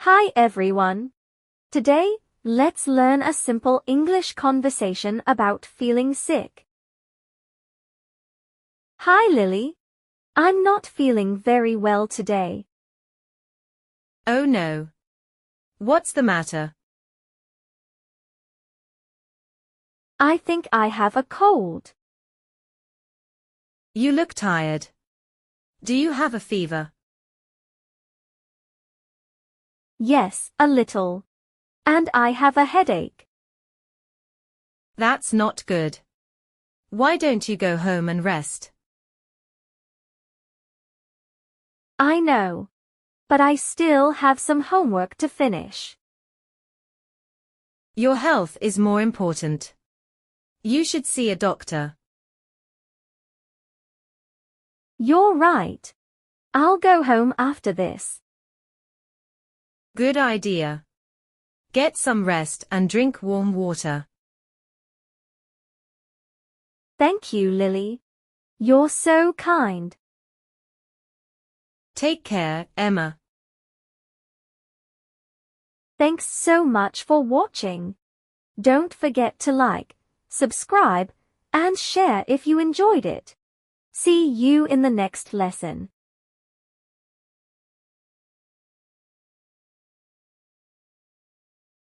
Hi everyone. Today, let's learn a simple English conversation about feeling sick. Hi Lily. I'm not feeling very well today. Oh no. What's the matter? I think I have a cold. You look tired. Do you have a fever? Yes, a little. And I have a headache. That's not good. Why don't you go home and rest? I know. But I still have some homework to finish. Your health is more important. You should see a doctor. You're right. I'll go home after this. Good idea. Get some rest and drink warm water. Thank you, Lily. You're so kind. Take care, Emma. Thanks so much for watching. Don't forget to like, subscribe, and share if you enjoyed it. See you in the next lesson.